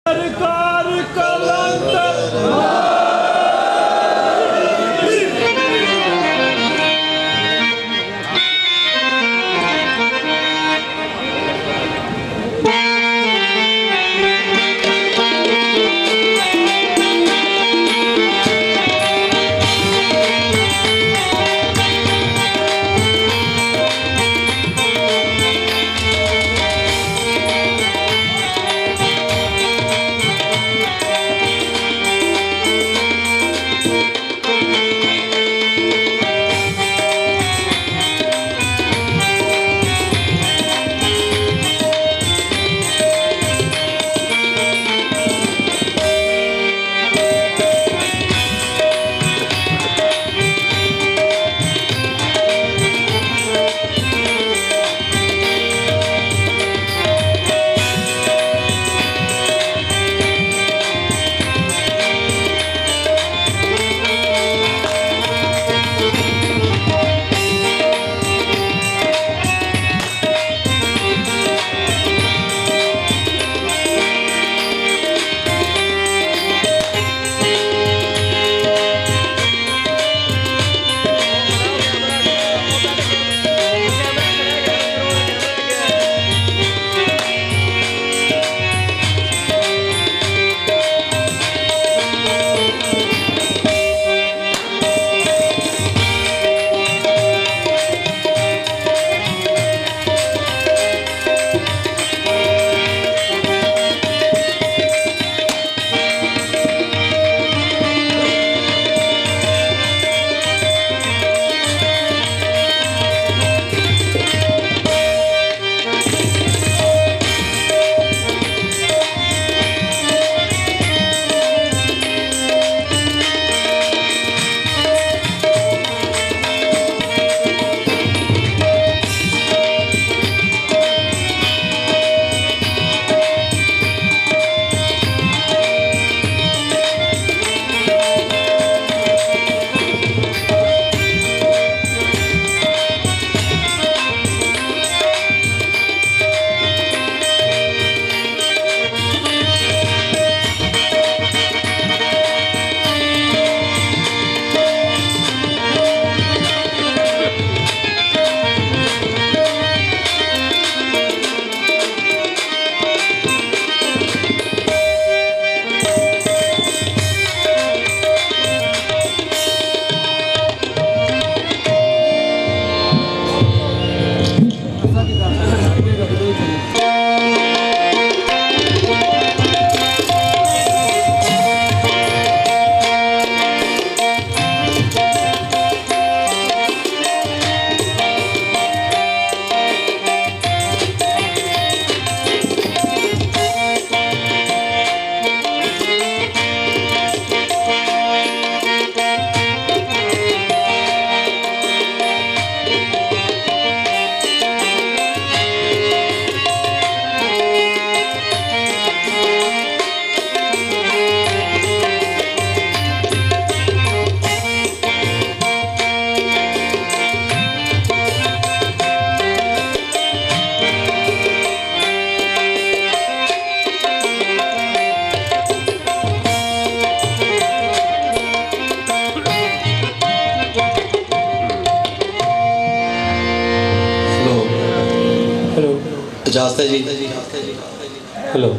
सरकार कलंक इजाजत है जी। हेलो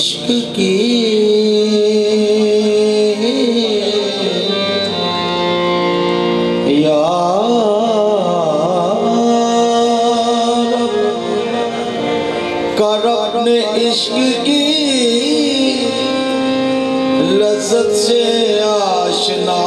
इश्क की कर अपने इश्क की लज्जत से आशना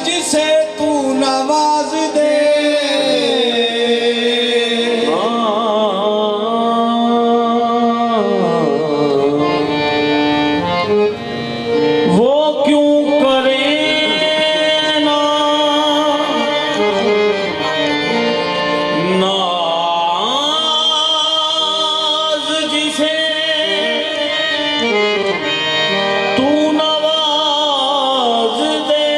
जिसे तू नवाज दे। वो क्यों करे ना नाज जिसे तू नवाज दे।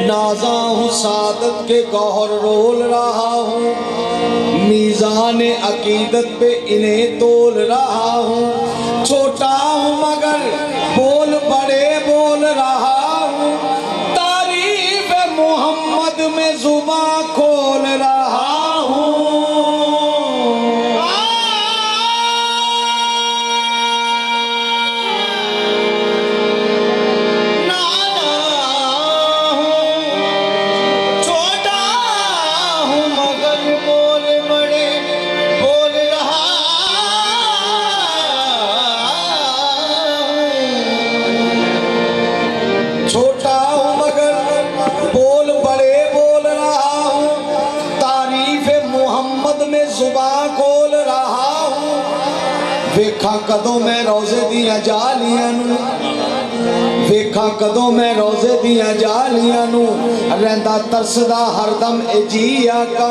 नाजा हूँ सादत के गौहर रोल रहा हूँ, मीज़ान अकीदत पे इन्हें तोल रहा हूँ। छोटा हूँ मगर बोल बड़े बोल रहा हूँ, तारीफ मोहम्मद में जुबां खोल रहा हूँ। छोटा हूँ मगर बोल बड़े बोल रहा हूँ, तारीफ मोहम्मद में जुबां खोल रहा हूँ। वेखा कदों में रोज़े दिया जालियां नू, वेखा कदों में रोज़े दिया जालियां नू, रहंदा तरसदा हरदम ए जी आका।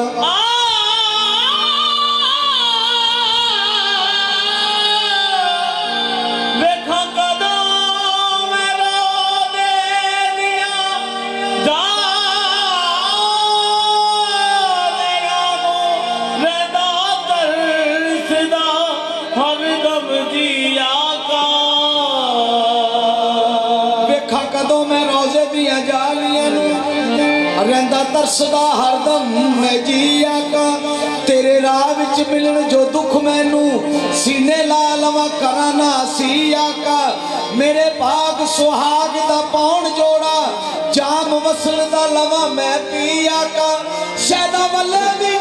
कदों में रोज़े दिया जालियां नू, रहंदा तरसदा हरदम मैं जी आका। तेरे राह विच मिलन जो दुख मैनू, सीने ला लवा कराना सी आका। मेरे भाग सुहाग दा पौण जोड़ा, जाम वसल दा लवा मैं पी आका। शैदा वल्ले दी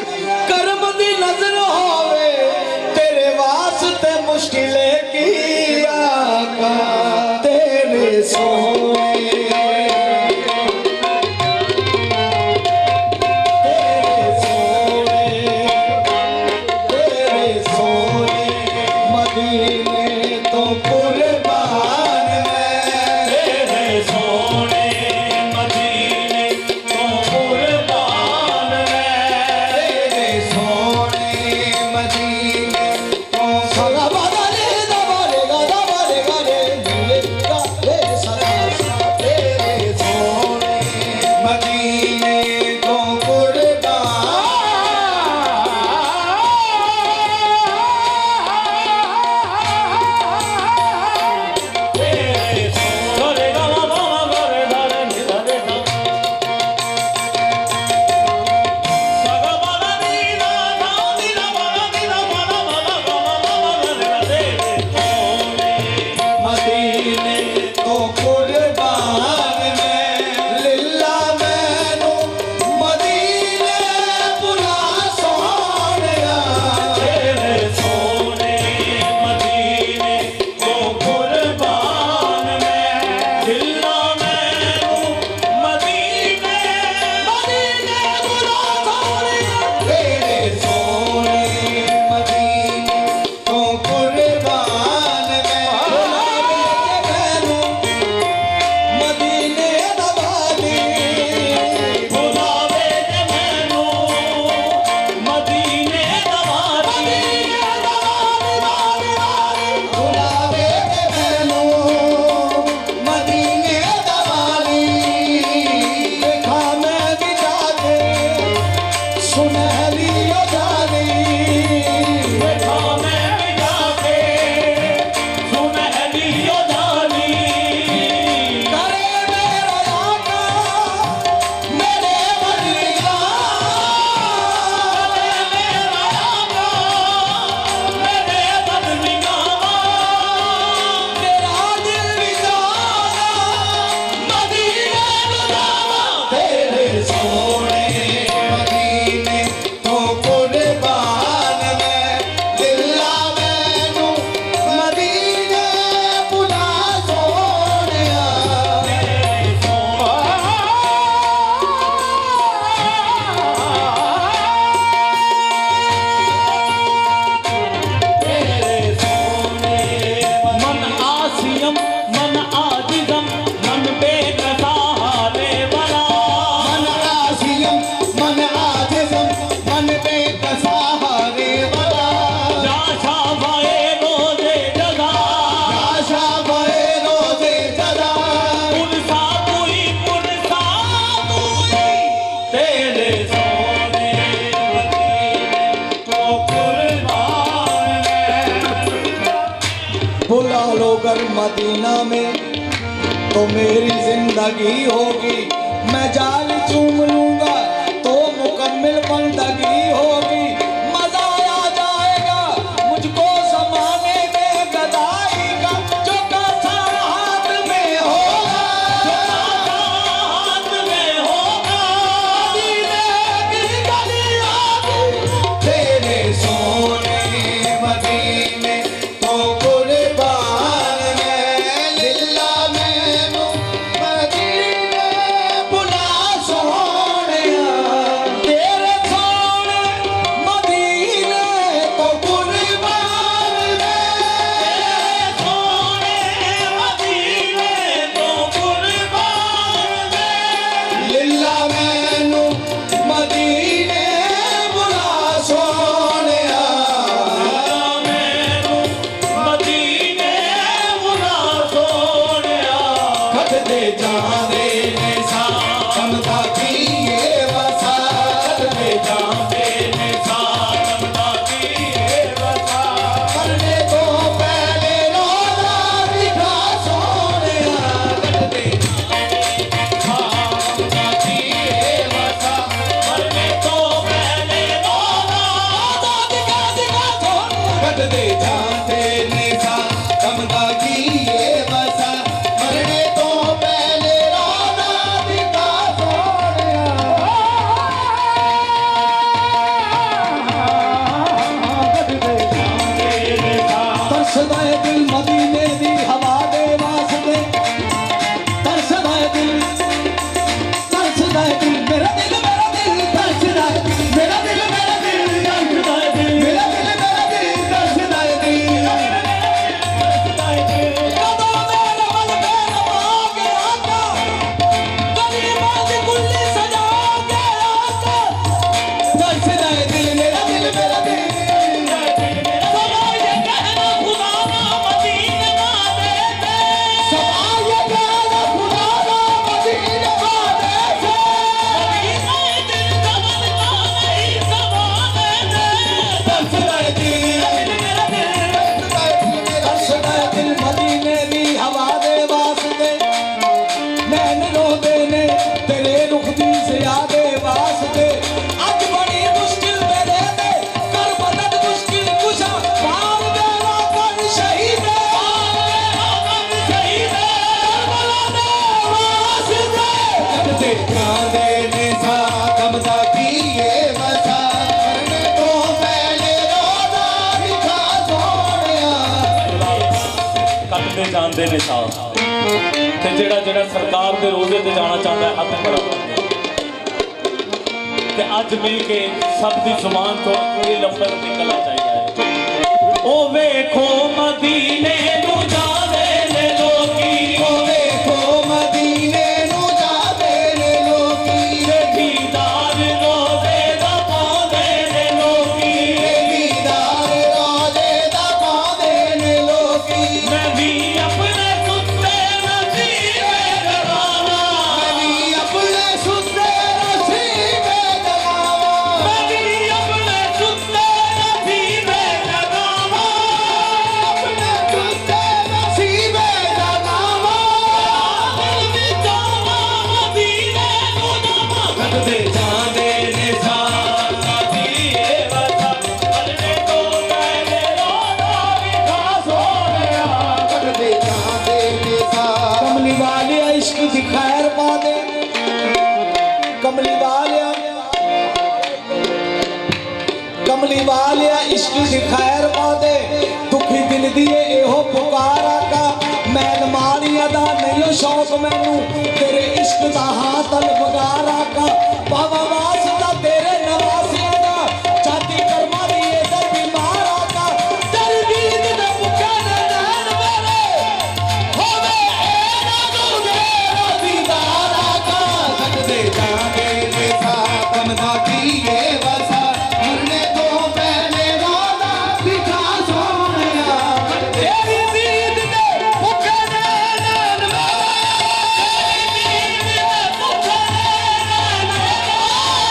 करम दी नजर होवे, तेरे वास्ते मुश्किलें की आका। तेरे सोने अगर मदीना में तो मेरी जिंदगी होगी, मैं जाल चूम लूंगा तो मुकम्मल बंदगी होगी। मजा आ जाएगा मुझको समाने में गदाई का, जो कासा हाथ में होगा, जो कासा हाथ में होगा। मदीने की गलियां तेरे सोने मदीने तो कुर्बान है, लिल्ला मैनू मदीने बुला सोहणिया। तेरे सोने मदीने तो कुर्बान है, तेरे सोने मदीने तो कुर्बान है, लिल्ला मैनू मदीने बुला सोहणिया। मदीने बुला सोहणिया। कटदे जांदे ने सा कमदा कीए वसा, कटदे जांदे ने सा कमदा कीए वसा। मरने तो पहले रोज़ा दिखा सोहणिया, कटदे जांदे ने सा कमदा कीए वसा। मरने तो पहले रोज़ा दिखा सोहणिया, कटदे जांदे ने सा कमदा कीए वसा। मरने तो पहले रोज़ा दिखा सोहणिया। तरसदा है दिल मदीने दी हवा दे वास्ते, तरसदा है दिल, तरसदा है दिल, मेरा दिल तरसदा है, मेरा दिल तरसदा है, मेरा दिल तरसदा है दिल। कदों मेरे मन पे रमा के आका, गरीबां दी कुल्ली सजा के आका। तरसदा है दिल, मेरा दिल सदा ये कहना खुदा ना मदीने ना दे दे। सदा ये कहना खुदा ना मदीने ना दे दे। मदीने दिल जमन का नहीं ज़माने दे। तरसदा है दिल, मेरा दिल तरसदा है दिल मदीने दी हवा दे वास्ते। नैन रोंदे ने तेरे रुख दी ज़िया दे वास्ते। अज बड़ी मुश्किल मेरे ते कर मदद मुश्किल कुशा, पार मेरा कर शहीद, पार मेरा कर शहीद, करबला दे वास्ते। कटदे जांदे ने सा कमदा कीए वसा, मरने तो पहले रोज़ा दिखा सोहणिया। ਕੱਟਦੇ ਜਾਂਦੇ ਨੇ ਸਾਹ ਤੇ ਜਿਹੜਾ ਸਰਕਾਰ ਦੇ ਰੋਜ਼ੇ ਤੇ ਜਾਣਾ ਚਾਹੁੰਦਾ ਹੈ ਹੱਥ ਖੜਾ ਕਰ ਦੇ। ਤੇ ਅੱਜ ਮਿਲ ਕੇ ਸਭ ਦੀ ਜ਼ੁਬਾਨ ਤੋਂ ਇਹ ਲਫ਼ਜ਼ ਨਿਕਲਣਾ ਚਾਹੀਦਾ ਹੈ, ਉਹ ਵੇਖੋ ਮਦੀਨੇ ਨੂੰ ਜਾਵੇ ਨੇ ਲੋਕੀ, ओ देखो मदीने नू जावे ने लोकी, ਤੇ ਦੀਦਾਰ ਰੋਜ਼ੇ ਦਾ ਪਾਉਂਦੇ ਨੇ ਲੋਕੀ। दीदार रोज़े दा पांदे ने लोकी। ਮੈਂ ਵੀ ਆਪਣੇ ਸੁੱਤੇ ਨਸੀਬੇ ਲਗਾਵਾਂ, मैं भी अपने सुते नसीबे जगावा, ਮੈਂ ਵੀ ਆਪਣੇ ਸੁੱਤੇ ਨਸੀਬੇ ਲਗਾਵਾਂ। अपने सुते नसीबे जगावा। ਦਿਲ ਵਿੱਚੋਂ ਮਦੀਨੇ ਨੂੰ ਜਾਵਾਂ। कटदे जांदे ने सा ਮਦੀਨੇ ਵਸਾ, ਮਰਨੇ ਤੋਂ ਪਹਿਲੇ ਰੋਜ਼ਾ ਵਿਖਾ ਸੋਹਣਿਆ। कटदे जांदे ने सा। कमली वाले इश्क दी खैर पा दे, कमली वाले, कमली वाले इश्क दी खैर पा दे। दुखी दिल दिए एहो पुकारा का, मैल मारिया दा नहीं शौक मैनू, तेरे इश्क दा हां तलबगारा का। बाबा वास्ता तेरे नवासिया दा, चाती कर्मा दी इज्जत बीमारा का। तेरी दीद दे भुखे ने नैन मेरे, होवे ए ना दूंगे दीदारा का। कटदे जांदे ने सा कमदा कीए वसा, मरने तो पहले रोज़ा दिखा सोहणिया। तेरी दीद दे भुखे ने नैन मेरे, तेरी दीद दे भुखे ने नैन मेरे।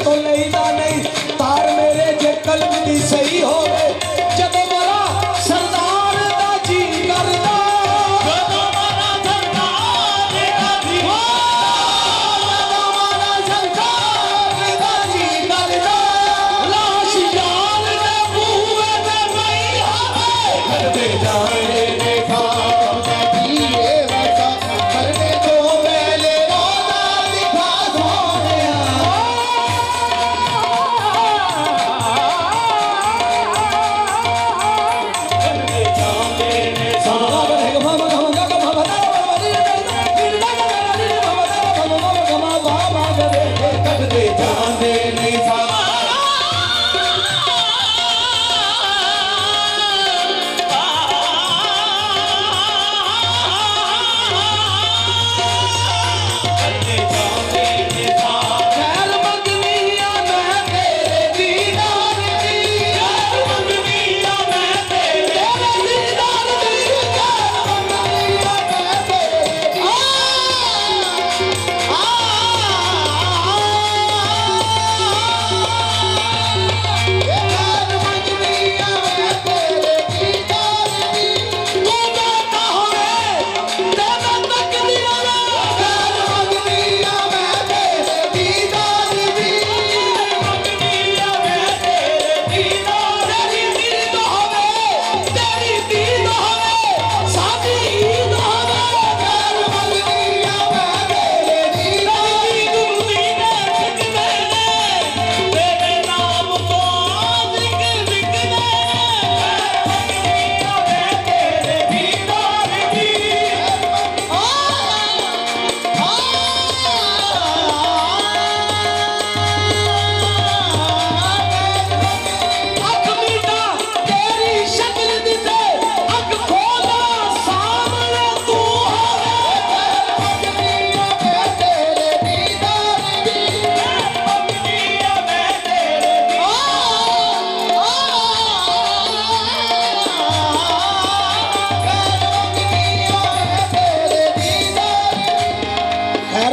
तो लईदा नहीं तार मेरे जे कलम दी सही होवे जदों मेरा सरदार दा जी करदा जदों मेरा सरदार दा जी जदों मेरा सरदार दा जी करदा लाश यार दे बूहे ते पई होवे करदे जाए देखा दिए वसा करदे तो मेले रोदा दिखा सोनिया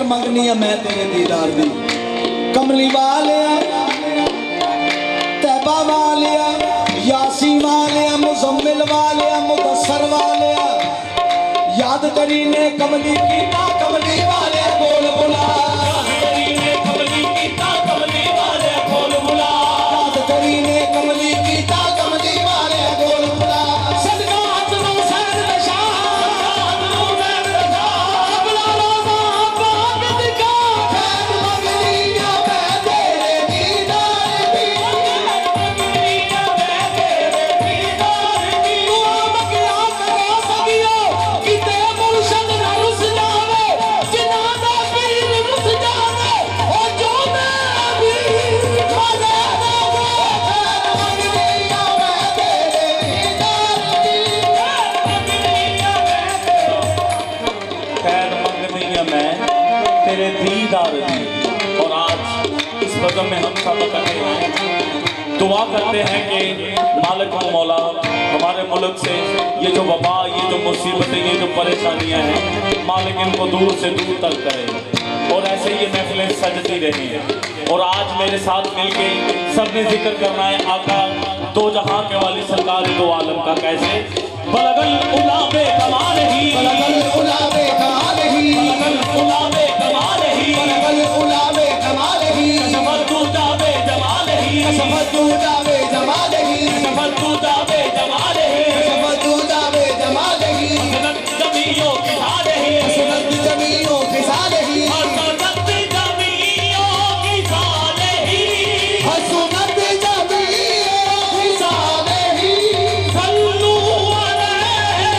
मंगनी है मैं तेरे दीदार दी कमली वालिया तैबा वालिया यासीन वालिया मुजम्मिल वालिया मुदस्सर वालिया याद करी ने कमली कीता कमली वाले बोल बुला याद करी ने कमली कीता कमली वाले बोल बुला याद करी ने कमली कीता कमली वाले बोल बुला सदका हसनो सैर नशा हसनो सैर नशा कबला रोजा बात दिखा खैर मंगलिया मैं तेरे दीदार दी मंगलिया मैं तेरे दीदार दी दुआ मंगिया करो सगियो किते मुर्शद ना रुस जावे जिना दा पीर रुस जावे ओ जो मैं भी मजा ना खैर मंगलिया मैं तेरे दीदार दी मंगलिया खैर मंगनी है मैं तेरे दीदार दी। और आज इस बज़म में हम सब इकट्ठे हैं, दुआ करते हैं कि मालिक व मौला हमारे मुल्क से ये जो वबा, ये जो मुसीबतें, ये जो परेशानियां हैं, मालिक इनको दूर से दूर तक करे और ऐसे ये महफिलें सजती रहें। और आज मेरे साथ मिलके सबने जिक्र करना है आका दो जहां के वाली सरकार दो आलम का। कैसे बलगल उलाबे कमाल ही, बलगल उलाबे कमाल ही, बलगल उलाबे कमाल ही, बलगल उलाबे कमाल ही, सफतू जाबे जमाल ही, सफतू जावे जमाल ही, सफतू जाबे जमाल ही, सफतू जावे जमाल ही, हसनत जमीयों की साल ही, हसनत जमीयों के साल ही, हसनत जमीयों की साल ही, हसनत जमीयों के साल ही, सल्लू अलैहि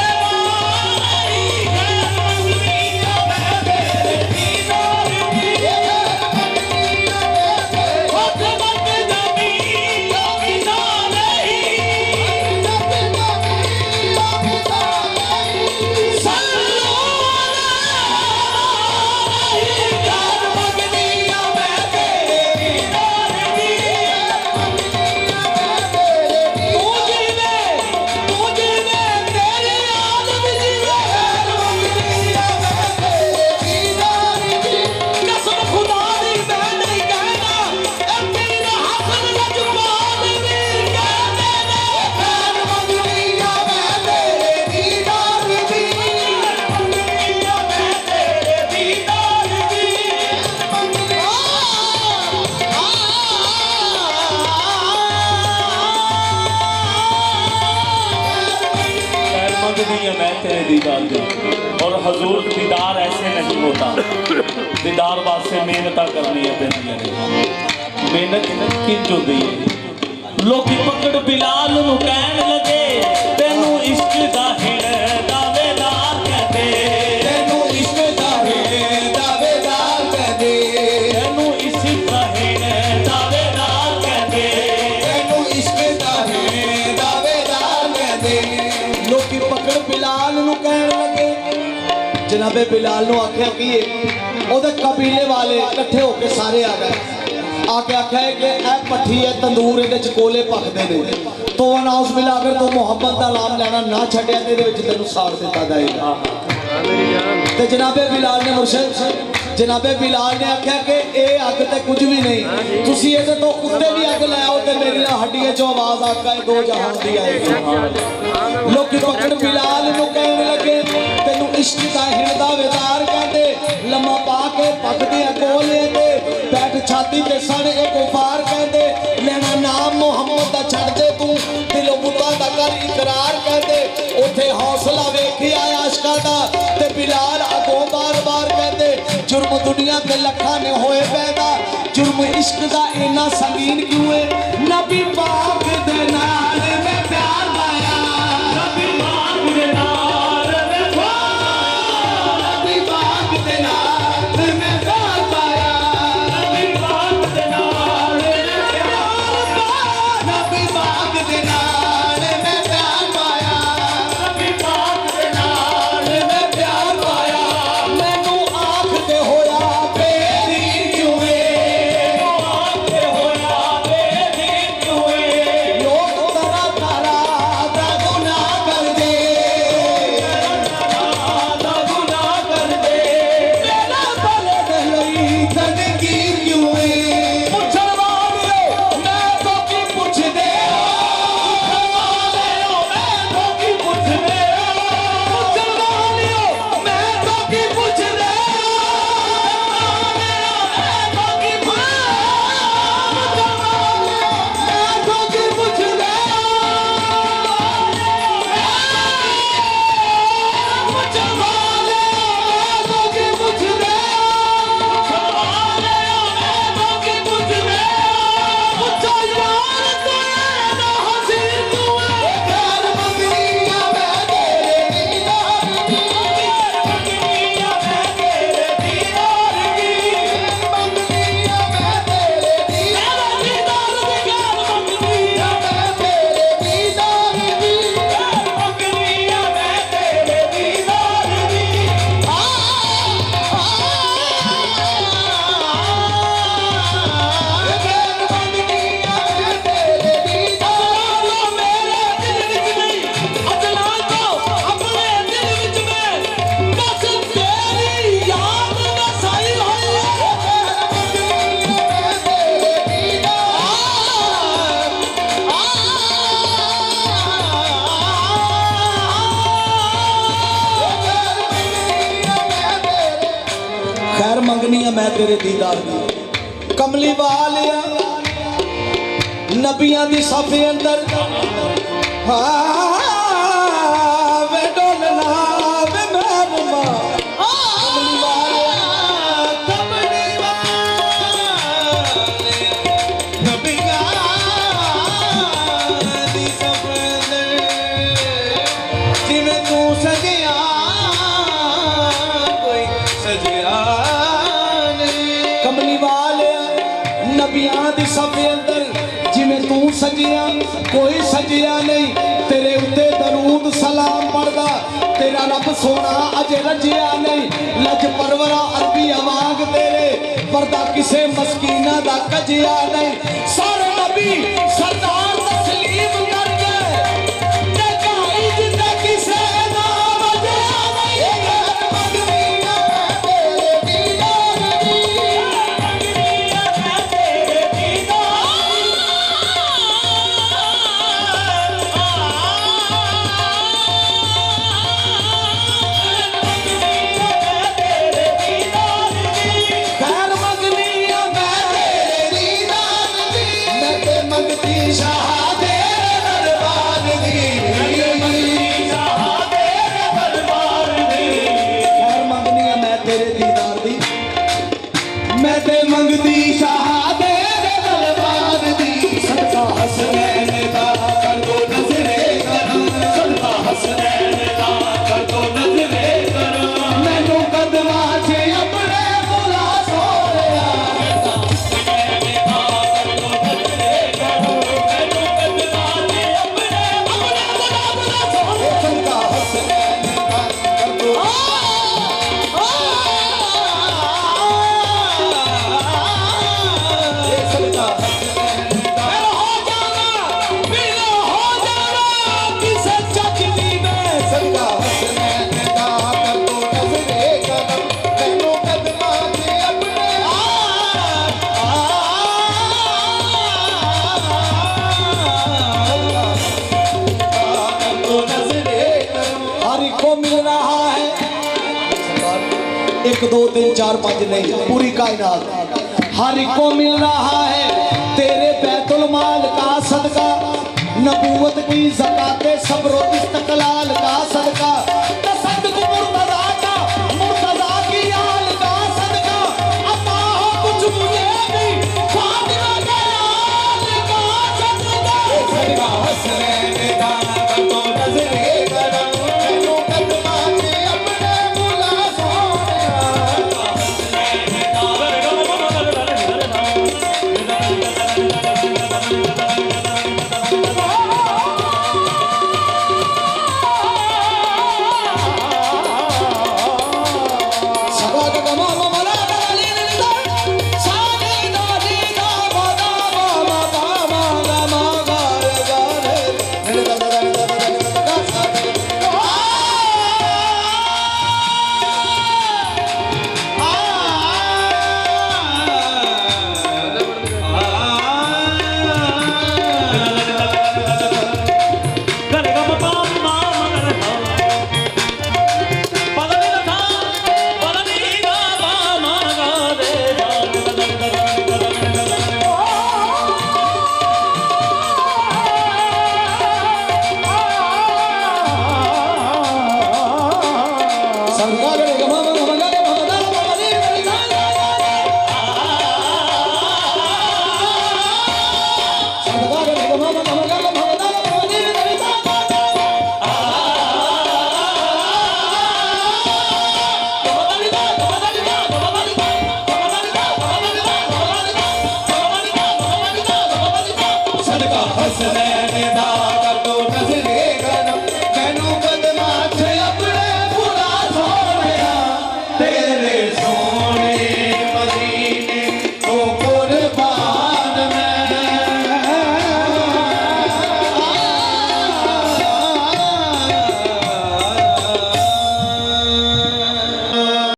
खैर मंगनिया मैं तेरे दीदार दी, हसनत जमीयों की साल ही, सल्लू अलैहि खैर मंगनिया मैं तेरे दीदार दी। मंगनी है मैं तेरे दीदार दी। और हजूर दीदार ऐसे नहीं होता, दीदार वास्ते मेहनत करनी है पैंदियां ने। मेहनत किंज होंदी है? लोकी पकड़ बिलाल नूं कहन लगे तैनू इश्क दा हिण दावेदार कहदे, ਤੈਨੂੰ ਇਸ਼ਕ ਦਾ ਹੈ ਦਾਵੇਦਾਰ ਕਹਦੇ, तैनू इश्क दा हिण दावेदार कहदे। ਤੈਨੂੰ ਇਸ਼ਕ ਦਾ ਹੈ ਦਾਵੇਦਾਰ ਕਹਦੇ। ਲੋਕੀ ਪਕੜ ਬਿਲਾਲ ਨੂੰ ਕਹਿਣ ਲੱਗੇ। ਜਨਾਬੇ ਬਿਲਾਲ ਨੂੰ ਆਖਿਆ ਕੀ ਉਹਦੇ ਕਬੀਲੇ ਵਾਲੇ ਇਕੱਠੇ ਹੋ ਕੇ ਸਾਰੇ ਆ ਗਏ। आके आख्या है कि ए पट्ठी है तंदूर ये कोले पकते हैं तो अनाउंस मिला अगर तू मुहब्बत का नाम लेना ना छड्या तो तेन साड़ दिता जाएगा। तो जनाबे बिलाल ने मुर्शद जनाबे बिलाल ने आख्या कि यह अग तो कुछ भी नहीं, तुसी ये तो उत्ते भी अग लै आओ तो मेरी हड्डियों चो आवाज आका दो जहां दी आएगी। लोग पकड़ बिलाल नूं कहने लगे तेनू इश्क दा हिण दावेदार कहते, लम्मा पा के पकदे कोले ते बैठ छाती ते सड़ एक गुफार कहते, लेना नाम मुहम्मद दा छड़ दे तू दिलों बुता दा कर इकरार कहते। उथे हौसला वेखी आया आशका दा ते बिलाल अगों बार बार कहते, जुर्म दुनिया ते लखा ने होए पैदा, जुर्म इश्क दा इन्ना संगीन क्यों है? नबी पाक दे नाल मैं प्यार पाया, नबी पाक दे नाल मैं नबी पाक दे नाल मैं प्यार पाया, नबी पाक दे नाल मैं प्यार पाया, नबी पाक दे नाल मैं प्यार पाया, नबी पाक दे नाल मैं प्यार पाया। मैनू आँख दे होया बेदीन क्यों है? आंखे होया बेदीन क्यों है? लोग तरा तारा दा गुनाह कर दे, दा गुनाह कर दे। तेरा भले दे लई तनकीर क्यों है? मुसलमानियो मैं तो की पुछ दे, मुसलमानियो मैं तो की पुछ दे, मुसलमानियो मैं तो की पुछ दे, मैं तो की पुछ मैं तो की पुछ दे, मुसलमानियो मैं तो की पुछ दे, खैर मंगनी है मैं तेरे दीदार दी। कमली वालिया नबियां दी सफे अंदर वे डोलना वे महबूबा कमली वाले नबियां दी सफे अंदर जिवें तू सजिया कोई सजिया कमली वाले नबियां दी सफे अंदर जिवें तू सजिया कोई सजिया नहीं, तेरे उत्ते दरूद सलाम पढ़दा तेरा रब सोना अजे रजिया नहीं। लज परवरा अरबी अवाग तेरे पर्दा किसे मस्कीना दा कजिया नहीं। सारे नबी सरदार तस्लीम कर गए ते काई जिंदे किसे ना वजया नहीं। खैर मंगनी है मैं तेरे दीदार दी, मैं ते मंगती शाह तेरे दरबार दी, मैं ते मंगती शाह तेरे मिल रहा है। 1 2 3 4 5 नहीं, पूरी कायनात हर एक को मिल रहा है तेरे बैतुल माल का सदका, नबूवत की ज़काते सब्र इस्तक़लाल का सदका, तसद्दुक़ मुर्तज़ा का मुर्तज़ा की आल का सदका, अता हो कुछ मुझे भी फातिमा के लाल का सदका। सदका हसनैन का तो नज़रे करम मैनू कदमा के अपने मुला सोहणिया।